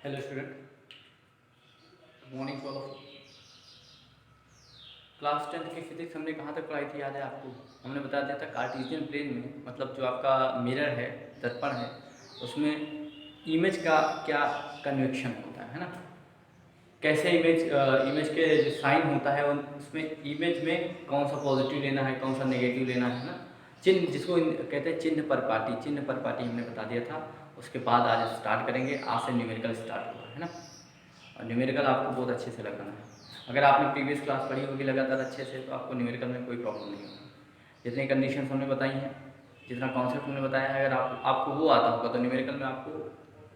Hello student, good morning to all of you. Class 10th की physics हमने कहाँ तक पढ़ाई थी, याद है आपको? हमने बता दिया था कार्टेशियन प्लेन में, मतलब जो आपका मिरर है, दर्पण है, उसमें इमेज का क्या कन्वेक्शन होता है ना। कैसे इमेज के जो साइन होता है उसमें इमेज में कौन सा पॉजिटिव लेना है, कौन सा नेगेटिव लेना है ना। चिन्ह, जिसको कहते हैं चिन्ह पर पार्टी हमने बता दिया था। उसके बाद आज स्टार्ट करेंगे, आज से न्यूमेरिकल स्टार्ट हुआ है ना। और न्यूमेरिकल आपको बहुत अच्छे से लगाना है। अगर आपने प्रीवियस क्लास पढ़ी होगी लगातार अच्छे से, तो आपको न्यूमेरिकल में कोई प्रॉब्लम नहीं होगी। जितनी कंडीशंस हमने बताई हैं, जितना कॉन्सेप्ट हमने बताया है, अगर आपको वो आता होगा तो न्यूमेरिकल में आपको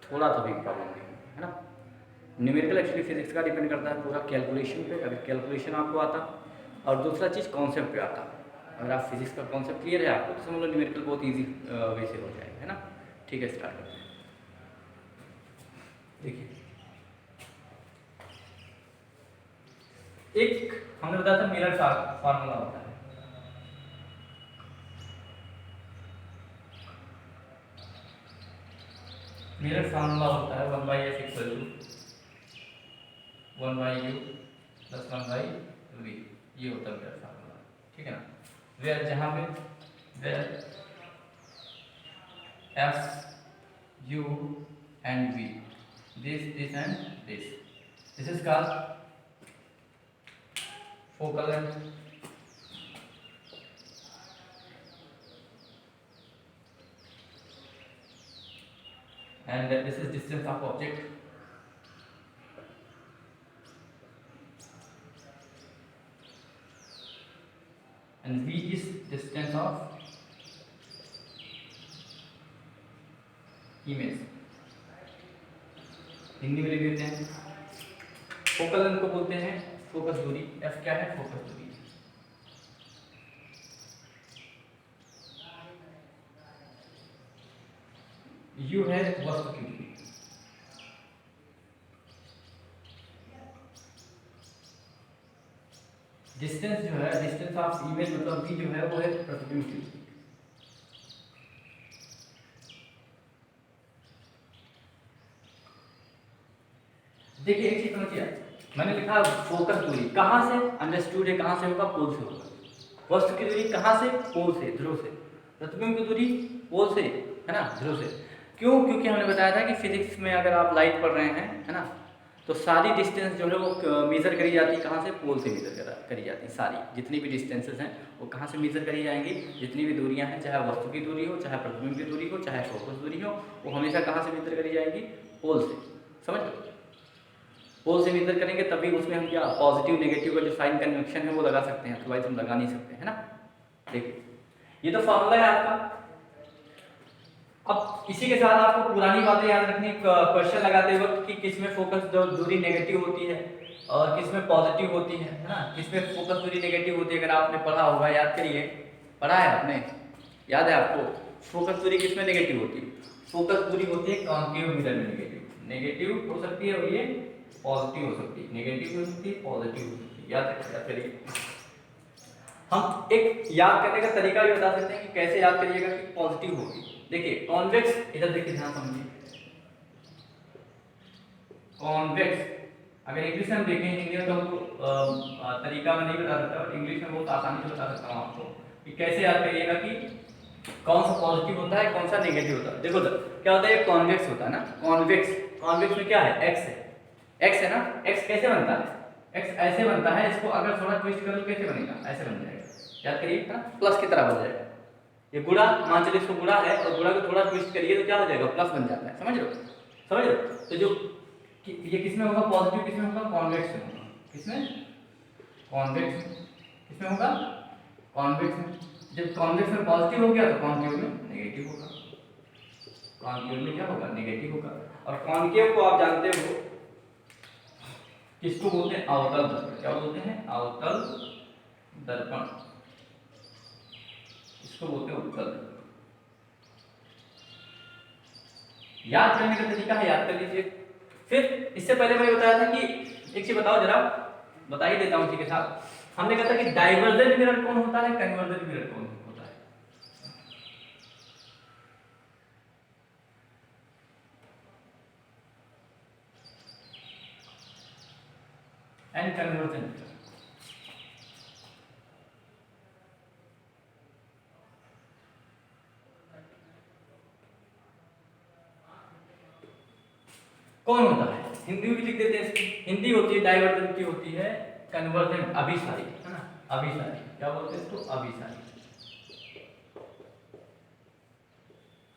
थोड़ा सा भी प्रॉब्लम नहीं होगी, है ना। न्यूमेरिकल एक्चुअली फिजिक्स का डिपेंड करता है पूरा कैलकुलेशन पे। अगर कैलकुलेशन आपको आता, और दूसरा चीज़ कॉन्सेप्ट पे आता, अगर आप फिजिक्स का कॉन्सेप्ट क्लियर है आपको, तो समझ लो न्यूमेरिकल बहुत ईजी वे से हो जाएगा, है ना। ठीक है, स्टार्ट करते हैं। देखिए, एक हमने बताया था मिरर फार्मूला होता है। मिरर फार्मूला होता है 1/f equal to 1/u plus 1/v। ये होता है मिरर फार्मूला, ठीक है ना। वेयर, जहाँ पे where f u and v, this and this is called focal length, and this is distance of object, and v is distance of image। Hindi में लिख देते हैं। फोकल लेंथ को बोलते हैं फोकस दूरी। f क्या है? फोकस दूरी। u है वस्तु की दूरी। डिस्टेंस जो है, डिस्टेंस ऑफ इमेज मतलब v जो है वो है प्रतिबिंब की दूरी। देखिए एक चीज समझिए, मैंने लिखा फोकस दूरी, कहाँ से अंडरस्टूड है, कहाँ से होगा? पोल से होगा। वस्तु की दूरी कहाँ से? पोल से, ध्रुव से। प्रतिबिंब की दूरी पोल से, है ना, ध्रुव से। क्यों? क्योंकि हमने बताया था कि फिजिक्स में अगर आप लाइट पढ़ रहे हैं, है ना, तो सारी डिस्टेंस जो है वो मेजर करी जाती है कहाँ से? पोल से मेजर करी जाती है। सारी जितनी भी डिस्टेंसेस हैं वो कहाँ से मेजर करी जाएंगी? जितनी भी दूरियां हैं, चाहे वस्तु की दूरी हो, चाहे प्रतिबिंब की दूरी हो, चाहे फोकस दूरी हो, वो हमेशा कहाँ से मेजर करी जाएंगी? पोल से। समझ लो, पोल से मेजर करेंगे तभी उसमें हम क्या पॉजिटिव नेगेटिव का जो साइन कन्वेक्शन है वो लगा सकते हैं, अदरवाइज हम लगा नहीं सकते, है ना। देखिए, ये तो फॉर्मूला है आपका। अब इसी के साथ आपको पुरानी बातें याद रखनी, क्वेश्चन लगाते वक्त कि किसमें फोकस दूरी नेगेटिव होती है और किसमें पॉजिटिव होती है ना। किसमें फोकस दूरी नेगेटिव होती है, अगर आपने पढ़ा होगा, याद करिए। पढ़ा है आपने? याद है आपको? फोकस दूरी किसमें नेगेटिव होती है? फोकस दूरी होती है कॉन्केव मिरर में नेगेटिव। नेगेटिव हो सकती है और ये पॉजिटिव हो सकती है। नेगेटिव हो सकती है, पॉजिटिव हो सकती है। याद करिए। हम एक याद करने का तरीका भी बता सकते हैं कि कैसे याद करिएगा कि पॉजिटिव होगी। देखिए कॉन्वेक्स, इधर देखिए, ध्यान समझिए। कॉन्वेक्स, अगर इंग्लिश में हम देखें, हिंदी में तो हमको तरीका में नहीं बता सकता, और इंग्लिश में बहुत आसानी से बता सकता हूँ आपको कि कैसे याद करिएगा कि कौन सा पॉजिटिव होता है, कौन सा नेगेटिव होता है। देखो क्या होता है, कॉन्वेक्स होता है ना। कॉन्वेक्स, कॉन्वेक्स में क्या है? एक्स है। एक्स है ना। एक्स कैसे बनता है? एक्स ऐसे बनता है, इसको अगर थोड़ा ट्विस्ट करो कैसे बनेगा? ऐसे बन जाएगा। याद करिए ना, प्लस की तरह बन जाएगा। ये गुणा, मान चलिए इसको गुणा है, और गुणा को थोड़ा ट्विस्ट करिए तो क्या हो जाएगा? प्लस बन जाता है। समझ लो, समझ लो। तो जो ये किसमें होगा? पॉजिटिव किसमें होगा? कॉन्वेक्स में होगा। किसमें? कॉन्वेक्स में। किसमें होगा? कॉन्वेक्स में। जब कॉन्वेक्स में पॉजिटिव हो गया तो कॉन्केव में नेगेटिव होगा। कॉन्केव में क्या होगा? नेगेटिव होगा। और कॉन्केव को आप जानते हो किसको बोलते हैं? अवतल दर्पण। क्या बोलते हैं? अवतल दर्पण। इसको बोलते हैं उत्तल दर्पण। याद करने का तरीका है, याद कर लीजिए। फिर इससे पहले मैंने बताया था कि एक चीज बताओ जरा, बता ही देता हूं इसी के साथ। हमने कहा था कि डाइवर्जेंट मिरर कौन होता है, कन्वर्जेंट मिरर कौन होता है? And conversion. कौन होता है? हिंदी में भी लिख देते हैं, हिंदी होती है डाइवर्जन की होती है कन्वर्जन, अभिसारी, है ना, अभिसारी। क्या बोलते हैं इसको? अभिसारी।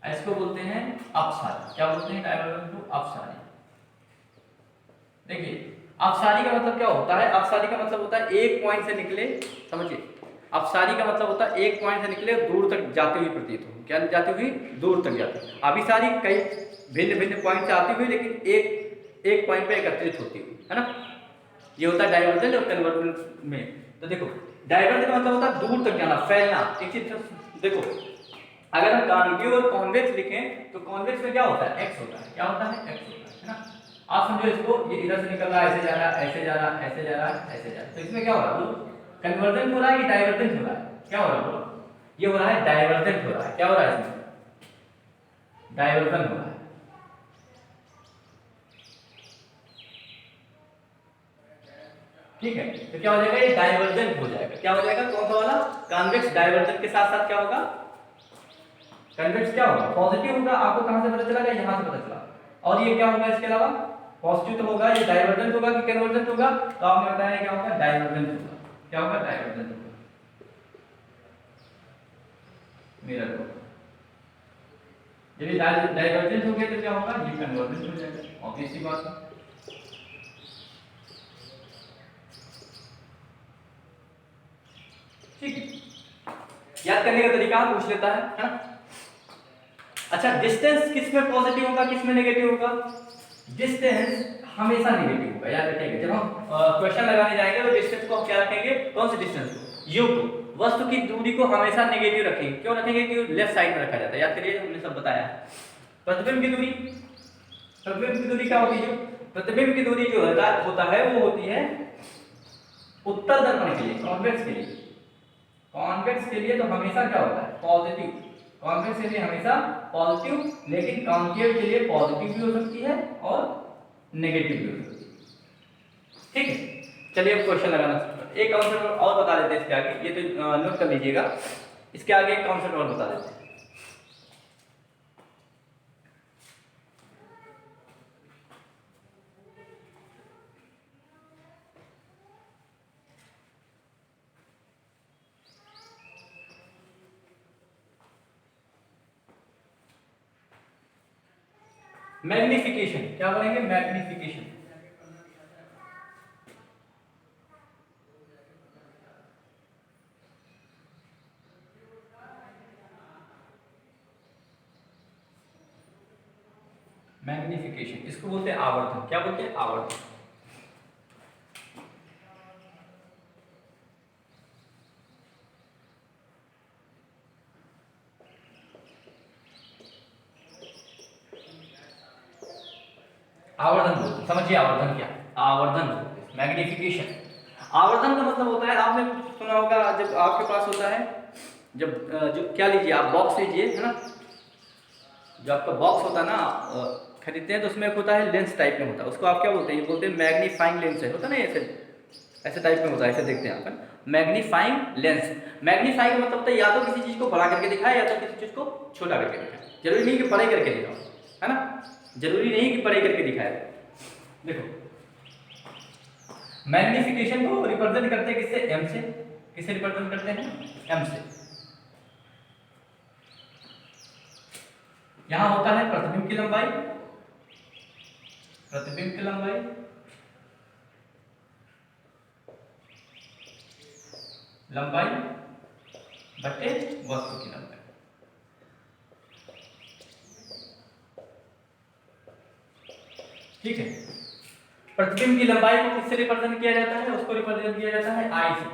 इसको बोलते हैं अपसारी। क्या बोलते हैं? डाइवर्जन को अपसारी। देखिए अपसारी का मतलब क्या होता है? अपसारी का मतलब होता है एक पॉइंट से निकले, समझिए, अपसारी का मतलब होता है एक पॉइंट से निकले दूर तक जाते हुए प्रतीत हो। क्या जाती हुई? दूर तक जाती। अभिसारी कई भिन्न भिन्न पॉइंट से आती हुई लेकिन एक पॉइंट पे एकत्रित होती हुई, है ना। ये होता है डाइवर्जन और कन्वर्जन में। तो देखो डाइवर्जन का मतलब होता है दूर तक जाना, फैलना। एक चीज देखो, अगर हम कॉन्वेव और कॉन्वेक्स लिखें तो कॉन्वेक्स में क्या होता है? एक्स होता है। क्या होता है? एक्स होता है ना। आप समझो इसको, ये इधर से निकल रहा है, ऐसे जा रहा है, ऐसे जा रहा है, ऐसे जा रहा है, ऐसे जा रहा है, तो इसमें क्या हो रहा है? बोलो, कन्वर्जन हो रहा है कि डाइवर्जन हो रहा है? क्या हो रहा है? बोलो, ये हो रहा है डाइवर्जन हो रहा है। क्या हो रहा है इसमें? डाइवर्जन हो रहा है। ठीक है, तो क्या हो जाएगा? ये डाइवर्जेंट हो जाएगा। क्या हो जाएगा? कौन सा वाला? कॉन्वेक्स। डाइवर्जेंट के साथ साथ क्या होगा? कन्वेक्स क्या होगा? पॉजिटिव होगा। आपको कहां से पता चला? यहां से पता चला। और ये क्या होगा इसके अलावा? पॉजिटिव तो होगा। ये डाइवर्जेंट होगा कि कन्वर्जेंट होगा? तो आपने बताया क्या होगा? डाइवर्जेंट होगा। क्या होगा? डाइवर्जेंट होगा, मिरर होगा। यदि डाइवर्जेंट हो गया तो क्या होगा? ये कन्वर्जेंट हो जाएगा। ऑब्वियस सी बात है। ठीक है, याद करने का तरीका पूछ लेता है ना। अच्छा, डिस्टेंस किस में पॉजिटिव होगा, किस में नेगेटिव होगा? डिस्टेंस हमेशा नेगेटिव होगा, याद रखिएगा। जब हम क्वेश्चन लगाने जाएंगे तो डिस्टेंस को हम क्या रखेंगे? कौन से डिस्टेंस को? यू को, वस्तु की दूरी को हमेशा नेगेटिव रखेंगे। क्यों रखेंगे? क्योंकि लेफ्ट साइड में रखा जाता है। याद करिए, हमने सब बताया। प्रतिबिंब की दूरी, प्रतिबिंब की दूरी क्या होती है? प्रतिबिंब की दूरी जो होता है वो होती है उत्तल दर्पण के लिए, कॉन्वेक्स के लिए। कॉन्वेक्स के लिए तो हमेशा क्या होता है? पॉजिटिव। कॉन्वेक्स के लिए हमेशा पॉजिटिव, लेकिन कॉन्केव के लिए पॉजिटिव भी हो सकती है और नेगेटिव भी हो सकती है। ठीक है, चलिए अब क्वेश्चन लगाना। एक कॉन्सेप्ट और बता देते हैं इसके आगे, ये तो नोट कर लीजिएगा। इसके आगे एक कॉन्सेप्ट और बता देते हैं। मैग्निफिकेशन। क्या बोलेंगे? मैग्निफिकेशन। मैग्निफिकेशन इसको बोलते हैं आवर्धन। क्या बोलते हैं? आवर्धन। आवर्धन बोलते, समझिए आवर्धन क्या? आवर्धन बोलते हैं मैग्निफिकेशन। आवर्धन का मतलब होता है, आपने सुना होगा, जब आपके पास होता है, जब जो क्या लीजिए आप, बॉक्स लीजिए, है ना। जो आपका बॉक्स होता है ना, खरीदते हैं तो उसमें एक होता है लेंस टाइप में होता है, उसको आप क्या बोलते हैं? ये बोलते हैं मैग्नीफाइंग लेंस है, होता है ना, ऐसे ऐसे टाइप में होता है, ऐसे देखते हैं अपन, मैग्नीफाइंग लेंस। मैग्नीफाइंग का मतलब होता है या तो किसी चीज को बड़ा करके दिखाए या तो किसी चीज को छोटा करके दिखाए। जरूरी नहीं कि बड़े करके दिखाओ, है ना, जरूरी नहीं कि बड़े करके दिखाए। देखो मैग्निफिकेशन को रिप्रेजेंट करते हैं किससे? एम से। किससे रिप्रेजेंट करते हैं? एम से। यहां होता है प्रतिबिंब की लंबाई, प्रतिबिंब की लंबाई लंबाई बटे वस्तु की लंबाई। ठीक है, प्रतिबिंब की लंबाई को किससे रिप्रेजेंट किया जाता है? उसको रिप्रेजेंट किया जाता है आई से,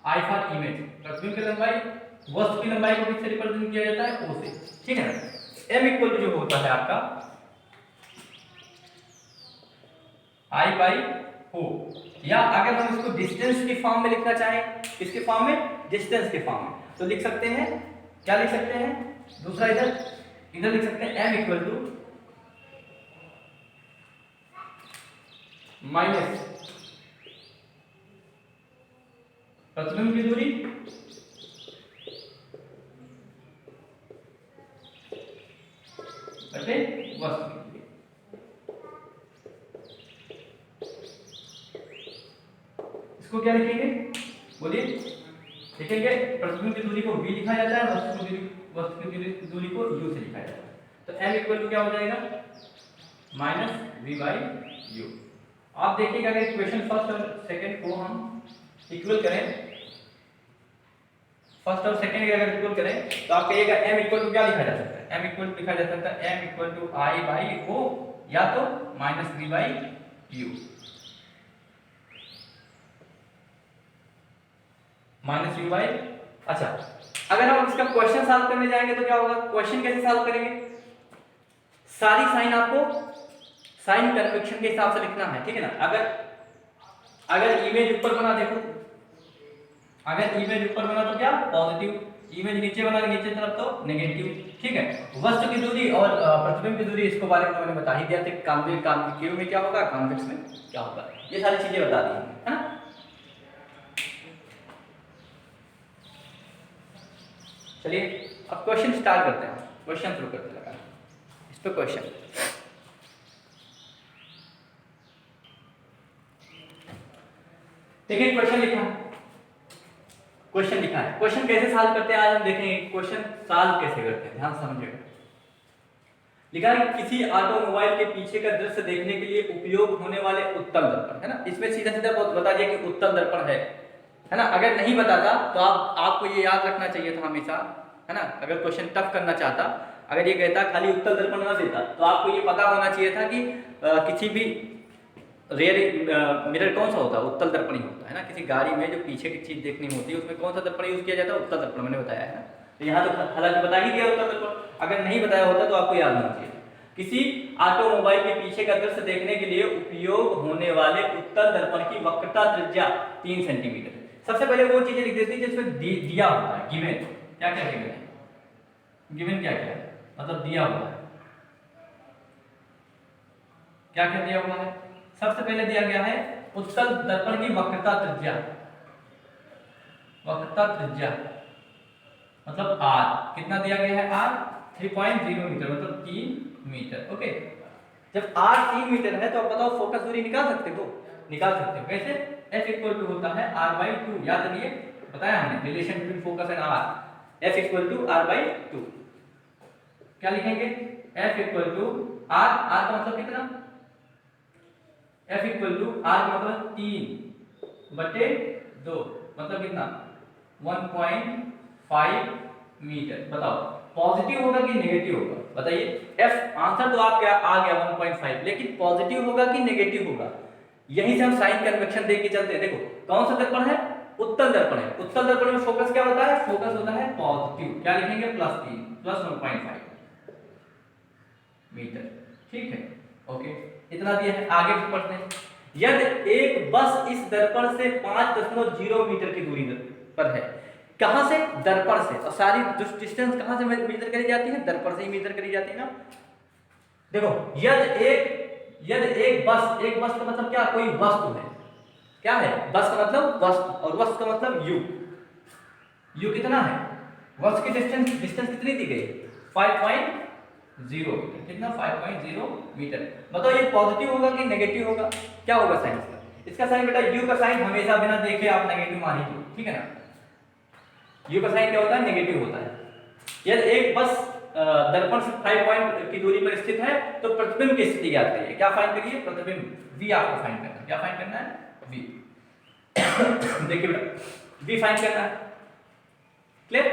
आई फॉर इमेज। प्रतिबिंब की लंबाई, वस्तु की लंबाई को किससे रिप्रेजेंट किया जाता है? ओ से। ठीक है ना। एम इक्वल टू जो होता है आपका आई बाई ओ, या अगर हम इसको डिस्टेंस के फॉर्म में लिखना चाहें, इसके फॉर्म में, डिस्टेंस के फॉर्म में, तो लिख सकते हैं, क्या लिख सकते हैं? दूसरा इधर लिख सकते हैं एम इक्वल टू माइनस प्रतिबिंब की दूरी बटे वस्तु की दूरी। इसको क्या लिखेंगे, बोलिए। लिखेंगे प्रतिबिंब की दूरी को v लिखा जाता है, वस्तु की दूरी को u से लिखा जाता है। तो m इक्वल टू क्या हो जाएगा, माइनस v बाई यू। आप देखिएगा अगर इक्वेशन फर्स्ट और सेकंड को हम इक्वल करें, फर्स्ट और सेकंड के अगर इक्वल करें तो आप कहिएगा m इक्वल टू क्या लिखा जा सकता है, m इक्वल टू लिखा जा सकता है m equal to i by o या तो minus v by you, minus you by. अच्छा, अगर हम इसका क्वेश्चन सॉल्व करने जाएंगे तो क्या होगा, क्वेश्चन कैसे सॉल्व करेंगे, सारी साइन आपको साइन कन्वेक्शन के हिसाब से लिखना है, ठीक है ना। अगर इमेज ऊपर बना, देखो अगर इमेज ऊपर बना तो क्या पॉजिटिव, इमेज नीचे बना नीचे तरफ तो नेगेटिव, ठीक है। वस्तु की दूरी और प्रतिबिंब की दूरी, इसको बारे में मैंने बता ही दिया था, कॉन्वेक्स में क्या होगा, कॉन्वेक्स में क्या होगा, ये सारी चीजें बता दी है ना। चलिए अब क्वेश्चन स्टार्ट करते हैं, क्वेश्चन शुरू करते हैं इस पे क्वेश्चन। देखिए क्वेश्चन लिखा है, क्वेश्चन कैसे सॉल्व करते हैं आज हम देखेंगे, क्वेश्चन सॉल्व कैसे करते हैं, ध्यान समझिएगा। लिखा है किसी ऑटोमोबाइल के पीछे का दृश्य देखने के लिए उपयोग होने वाले उत्तल दर्पण, है ना। इसमें सीधा सीधा बता दिया कि उत्तल दर्पण है ना। अगर नहीं बताता तो आपको ये याद रखना चाहिए था हमेशा, है ना। अगर क्वेश्चन टफ करना चाहता, अगर ये कहता खाली उत्तल दर्पण ना देता तो आपको ये पता होना चाहिए था कि किसी भी रेयर मिरर कौन सा होता है, उत्तल दर्पण ही होता है ना। किसी गाड़ी में जो पीछे की चीज देखनी होती है उसमें कौन सा दर्पण यूज किया जाता है, उत्तल दर्पण, मैंने बताया है ना। तो यहाँ तो हालांकि बता ही दिया उत्तल दर्पण, अगर नहीं बताया होता तो आपको याद होना चाहिए। किसी ऑटोमोबाइल के पीछे का दृश्य देखने के लिए उपयोग होने वाले उत्तल दर्पण की वक्रता त्रिज्या 3 सेंटीमीटर। सबसे पहले वो चीजें लिख देती है जिसमें दिया होता है, गिवन। क्या क्या गिवन है, गिवन क्या क्या है, मतलब दिया हुआ है। क्या क्या दिया हुआ है, सबसे पहले दिया गया है उत्तल दर्पण की वक्रता त्रिज्या, वक्रता त्रिज्या मतलब r, कितना दिया गया है r, 3.0 मीटर मतलब 3 मीटर। ओके, जब r 3 मीटर है तो आप बताओ फोकस दूरी निकाल सकते हो, कैसे, f इक्वल टू होता है r बाई 2, याद रखिए बताया हमने relation between focus and r, f equal to r by 2। क्या लिखेंगे, f equal to r, r का मतलब कितना, f इक्वल टू r का मतलब 3 बटे 2 मतलब कितना 1.5 मीटर। बताओ पॉजिटिव होगा कि नेगेटिव होगा, बताइए। f आंसर तो आपका आ गया 1.5, लेकिन पॉजिटिव होगा कि नेगेटिव होगा, यहीं से हम साइन कन्वेक्शन देख के चलते हैं। देखो कौन सा दर्पण है, उत्तल दर्पण है। उत्तल दर्पण में फोकस क्या होता है, फोकस होता है पॉजिटिव। क्या लिखेंगे, +3 प्लस 1.5 मीटर, ठीक है। ओके, इतना दिया है, आगे पढ़ते हैं। यदि एक बस इस दर्पण से 5.0 मीटर की दूरी पर है, कहां से, दर्पण से, और सारी डिस्टेंस कहां से मेजर करी जाती है, दर्पण से ही मेजर करी जाती है ना। देखो यदि एक बस का मतलब क्या, कोई वस्तु है, क्या है, बस का मतलब वस्तु, और वस्तु का मतलब यू कितना है, वस्तु की डिस्टेंस कितनी दी गई, 5.0 मीटर, कितना 5.0 मीटर। बताओ ये पॉजिटिव होगा कि नेगेटिव होगा, क्या होगा साइन इसका साइन बेटा, यू का साइन हमेशा बिना देखे आप नेगेटिव मानिए, ठीक है ना। यू का साइन क्या होता है, नेगेटिव होता है। यदि एक बस दर्पण से 5 पॉइंट की दूरी पर स्थित है तो प्रतिबिंब की स्थिति ज्ञात करिए। क्या फाइंड करिए, प्रतिबिंब v आपको फाइंड करना है। क्या फाइंड करना है, v। देखिए बेटा v फाइंड करना है, क्लियर।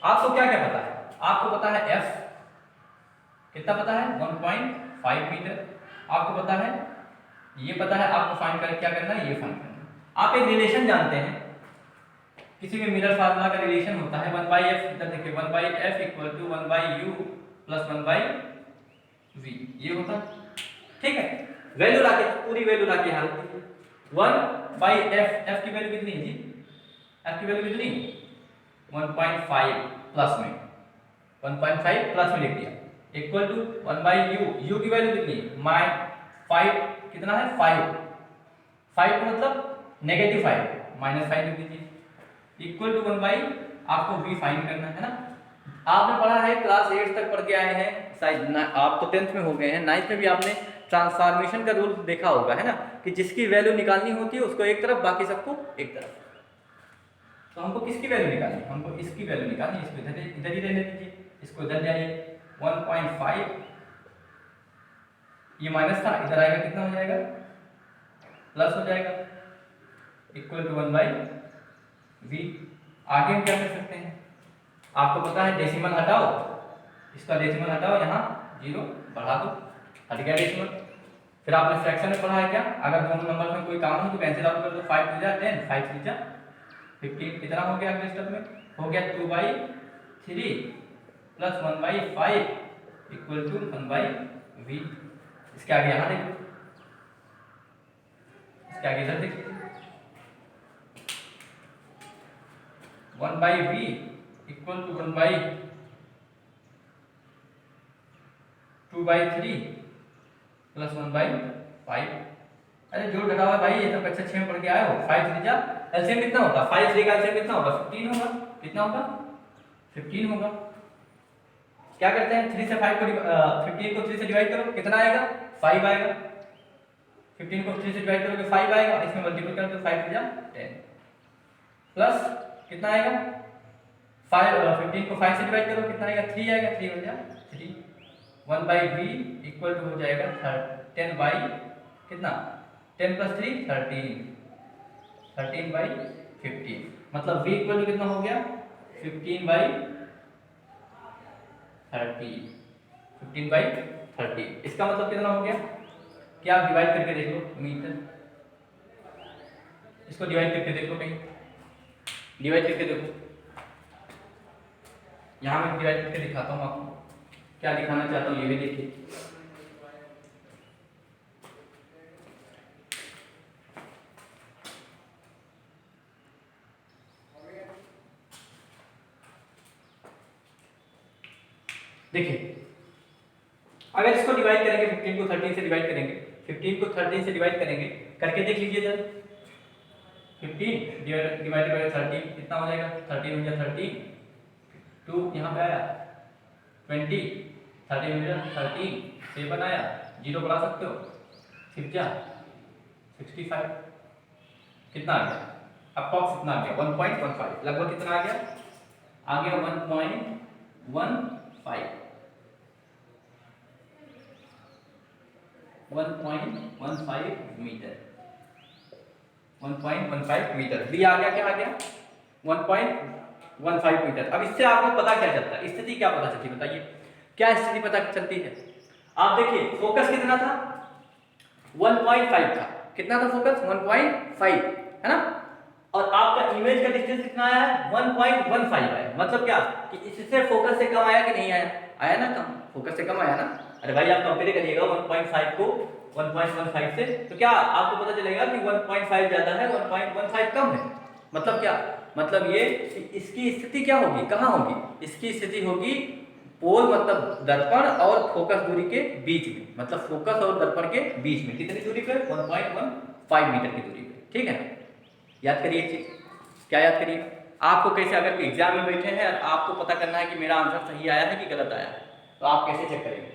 आपको क्या क्या पता है, आपको पता है f कितना पता है, 1.5 मीटर। आपको पता है, ये पता है, आपको फाइंड कर क्या करना है, ये फाइंड करना है। आप एक रिलेशन जानते हैं, किसी भी मिरर फार्मूला का रिलेशन होता है 1/f, इधर देखिए 1/f equal to 1/u plus 1/v, ये होता है, ठीक है। वैल्यू लाके, पूरी वैल्यू लाके यहां रखिए, 1/f, f की वैल्यू कितनी है जी, f की वैल्यू कितनी, 1.5 प्लस में, 1.5 प्लस में लिख दिया, इक्वल टू 1/u, u की वैल्यू कितनी, -5 कितना है, 5 मतलब -5 -5 लिख दीजिए, इक्वल टू 1 बाई आपको v फाइंड करना है ना। आपने पढ़ा है क्लास 8 तक पढ़ के आए हैं शायद, आप तो 10th में हो गए हैं, 9th में भी आपने ट्रांसफॉर्मेशन का रूल देखा होगा है ना, कि जिसकी वैल्यू निकालनी होती है उसको एक तरफ, बाकी सबको एक तरफ। तो हमको किसकी वैल्यू निकालनी, हमको इसकी वैल्यू निकालनी, इसको इधर ही रहने दीजिए, इसको इधर जाइए 1.5, ये माइनस था, इधर आएगा कितना हो जाएगा, प्लस हो जाएगा, इक्वल टू 1 बाई v। आगे हम क्या कर सकते हैं, आपको पता है डेसिमल हटाओ, इसका डेसिमल हटाओ, यहाँ 0 बढ़ा दो, हट गया डेसिमल। फिर आपने फ्रैक्शन में पढ़ा है क्या, अगर दोनों नंबर में कोई काम हो तो कैंसिल आउट कर दो, 5 3 जा 10, 5 3 जा 15, कितना हो गया अगले स्टेप में, हो गया 2/3 प्लस 1/5 इक्वल टू 1/v। इसके आगे यहाँ देखो, इसके आगे इधर देखो, 1/v इक्वल टू 1/2/3 प्लस 1/5। अरे जोड़ घटाओ भाई, ये तो कक्षा 6 में पढ़ के आए हो। 5 3 जा एलसीएम कितना होता है, 5 3 का एलसीएम कितना होगा, 15 होगा। कितना होगा, 15 होगा। क्या करते हैं, 3 से 5 को 15 को 3 से डिवाइड करो, कितना आएगा, 5 आएगा। 15 को 3 से डिवाइड करोगे 5 आएगा, इसमें मल्टीपल कर दो, 5 3 जा 10 प्लस कितना आएगा, 15 को 5 से डिवाइड करो, कितना आएगा, 3 आएगा, 3 हो जाए 3। 1/v इक्वल टू हो जाएगा 10 बाई कितना, 10 प्लस 3 13, 13/15। मतलब v इक्वल टू कितना हो गया, 15/30, 15/30। इसका मतलब कितना हो गया, क्या आप डिवाइड करके देख लो मीटर, इसको डिवाइड करके देखो, कहीं डिवाइड करके देखो, यहाँ मैं डिवाइड करके दिखाता हूँ आपको, क्या दिखाना चाहता हूँ ये भी देखिए। देखिए अगर इसको डिवाइड करेंगे, 15 को 13 से डिवाइड करेंगे, 15 को 13 से डिवाइड करेंगे, करके देख लीजिए जरा, 15 डिवाइडेड बाय 13 कितना हो जाएगा, 13 हो जाएगा 13, 2 यहाँ पे आया 20, 13 हो जाएगा 13, 7 आया, 0 बढ़ा सकते हो, 6 जा 65, कितना आ गया, अप्रॉक्स कितना आ गया, 1.15, लगभग कितना आ गया, आ गया 1.15, 1.15 मीटर, 1.15 मीटर। बी आ गया, क्या आ गया, 1.15 मीटर। अब इससे आपको पता क्या चलता है, स्थिति क्या पता चलती है, बताइए क्या स्थिति पता चलती है। आप देखिए फोकस कितना था, 1.5 था, कितना था फोकस, 1.5 है ना, और आपका इमेज का डिस्टेंस कितना आया है, 1.15 आया। मतलब क्या कि इससे फोकस से कम आया कि नहीं आया, आया ना कम, फोकस से कम आया ना। अरे भाई आप कंपेयर करिएगा 1.5 को 1.15 से, तो क्या आपको पता चलेगा कि 1.5 ज्यादा है, 1.15 कम है। मतलब क्या, मतलब ये इसकी स्थिति क्या होगी, कहाँ होगी, इसकी स्थिति होगी पोल मतलब दर्पण और फोकस दूरी के बीच में, मतलब फोकस और दर्पण के बीच में कितनी दूरी पे, 1.15 मीटर की दूरी पे, ठीक है ना। याद करिए चीज, क्या याद करिए, आपको कैसे, अगर एग्जाम में बैठे हैं और आपको पता करना है कि मेरा आंसर सही आया है कि गलत आया है, तो आप कैसे चेक करेंगे,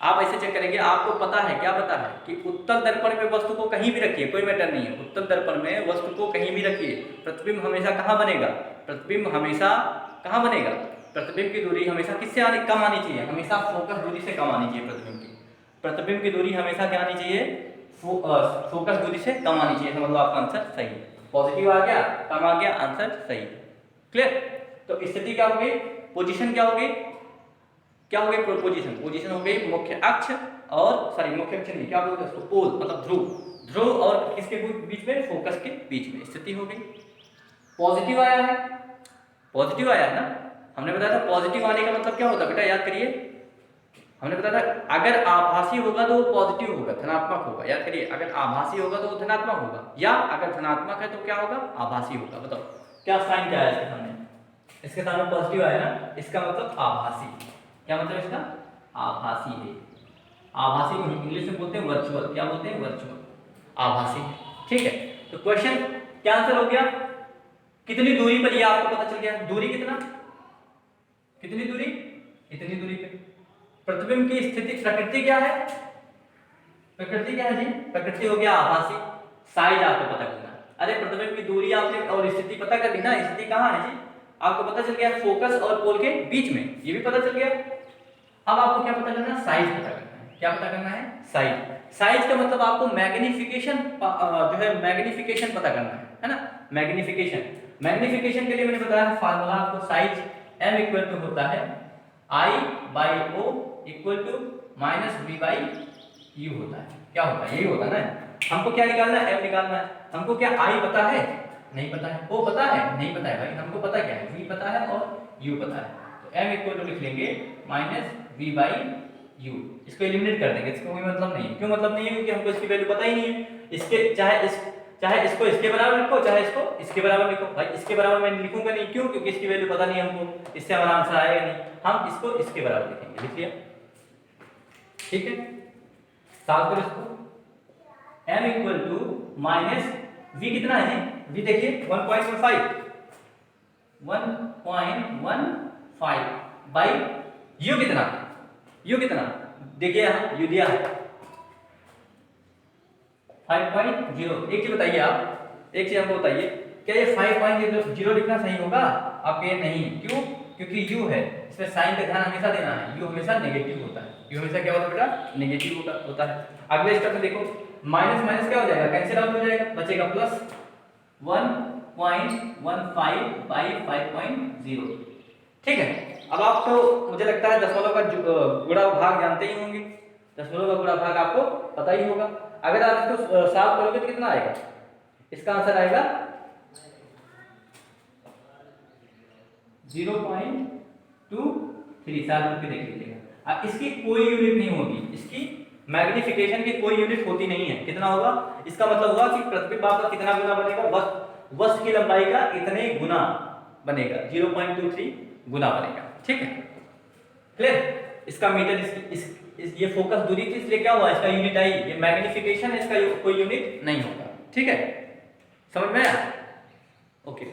आप ऐसे चेक करेंगे, आपको पता है, क्या पता है कि उत्तल दर्पण में वस्तु को कहीं भी रखिए, कोई मैटर नहीं है, उत्तल दर्पण में वस्तु को कहीं भी रखिए, प्रतिबिंब हमेशा कहाँ बनेगा, प्रतिबिंब हमेशा कहाँ बनेगा, प्रतिबिंब की दूरी हमेशा किससे आनी, कम आनी चाहिए, हमेशा फोकस दूरी से कम आनी चाहिए, प्रतिबिंब की, प्रतिबिंब की दूरी हमेशा क्या आनी चाहिए, फोकस दूरी से कम आनी चाहिए। मतलब आपका आंसर सही है, पॉजिटिव आ गया, कम आ गया, आंसर सही है। क्लियर। तो स्थिति क्या हो गई, पोजीशन क्या हो गई, क्या हो गई पोजीशन, पोजीशन हो गई मुख्य अक्ष और सॉरी मुख्य अक्ष नहीं, क्या बोलते हैं उसको, पोल मतलब ध्रुव, ध्रुव और किसके बीच में, फोकस के बीच में स्थिति हो गई। पॉजिटिव आया है, पॉजिटिव आया है ना, हमने बताया था पॉजिटिव आने का मतलब क्या होता है बेटा, याद करिए, हमने बताया था अगर आभासी होगा तो वो पॉजिटिव होगा, धनात्मक होगा, याद करिए, अगर आभासी होगा तो वो धनात्मक होगा, या अगर धनात्मक है तो क्या होगा, आभासी होगा। बताओ क्या साइन क्या है इसके सामने, इसके सामने पॉजिटिव आया ना, इसका मतलब आभासी, क्या मतलब इसका, आभासी है, आभासी को इंग्लिश में बोलते हैं वर्चुअल, क्या बोलते हैं, वर्चुअल, आभासी, ठीक है। तो क्वेश्चन क्या आंसर हो गया, कितनी दूरी पर ये आपको पता चल गया, दूरी कितना, कितनी दूरी, इतनी दूरी पे। प्रतिबिंब की स्थिति प्रकृति क्या है, प्रकृति क्या है जी, प्रकृति हो गया आभासी, साइज आपको पता करना है। अरे प्रतिबिंब की दूरी आपने और स्थिति पता कर दी ना, स्थिति कहाँ है जी, आपको पता चल गया फोकस और पोल के बीच में, ये भी पता चल गया। अब आपको क्या पता करना है, साइज पता करना है। क्या पता करना है, साइज। साइज का मतलब आपको मैग्निफिकेशन जो है मैग्निफिकेशन पता करना है ना, मैग्निफिकेशन। मैग्निफिकेशन के लिए मैंने बताया फार्मूला आपको, साइज m इक्वल टू होता है I/O equal to minus V/U होता है। क्या होता है, यही होता है ना। हमको क्या निकालना है, m निकालना है। हमको क्या I पता है, नहीं पता है, O पता है, नहीं पता है भाई, हमको पता क्या है, V पता है और U पता है। तो m इक्वल टू लिख लेंगे माइनस V/U, इसको एलिमिनेट कर देंगे, इसको कोई मतलब नहीं है। क्यों मतलब नहीं है, क्योंकि हमको इसकी वैल्यू पता ही नहीं है। इसके चाहे इसको इसके बराबर लिखो, चाहे इसको इसके बराबर लिखो, भाई इसके बराबर मैं लिखूंगा नहीं, क्यों, क्योंकि इसकी वैल्यू पता नहीं हमको, इससे हमारा आंसर आएगा नहीं। हम इसको इसके बराबर लिखेंगे, लिख लिया, ठीक है। सॉल्व करो इसको, m equal to minus v कितना है जी, v देखिए 1.15 बाई u कितना, u कितना देखिए यहाँ u दिया है 5.0। एक चीज बताइए आप, एक चीज हमको बताइए, क्या ये 5.0 लिखना सही होगा आपके, नहीं, क्यों, क्योंकि u है, इसमें साइन का ध्यान हमेशा देना है, u हमेशा नेगेटिव होता है, u हमेशा क्या होता है बेटा, नेगेटिव होता है। अगले स्टेप में देखो, माइनस माइनस क्या हो जाएगा, कैंसिल आउट हो जाएगा, बचेगा प्लस 1.15 बाई 5.0, ठीक है। अब आप तो मुझे लगता है दशमलव का गुणा भाग जानते ही होंगे, दशमलव का गुणा भाग आपको पता ही होगा। अगर आप इसको सॉल्व करोगे तो कितना आएगा, इसका आंसर आएगा 0.23, साल करके देख लीजिएगा। अब इसकी कोई यूनिट नहीं होगी, इसकी मैग्निफिकेशन की कोई यूनिट होती नहीं है। कितना होगा, इसका मतलब हुआ कि प्रतिबिंब आपका कितना गुना बनेगा, वस्तु की लंबाई का इतने गुना बनेगा, 0.23 गुना बनेगा, ठीक है, क्लियर। इसका मीटर ये फोकस दूरी थी, इसलिए क्या हुआ, इसका यूनिट आई, ये मैग्निफिकेशन है, इसका कोई यूनिट नहीं होगा, ठीक है, समझ में आया, ओके।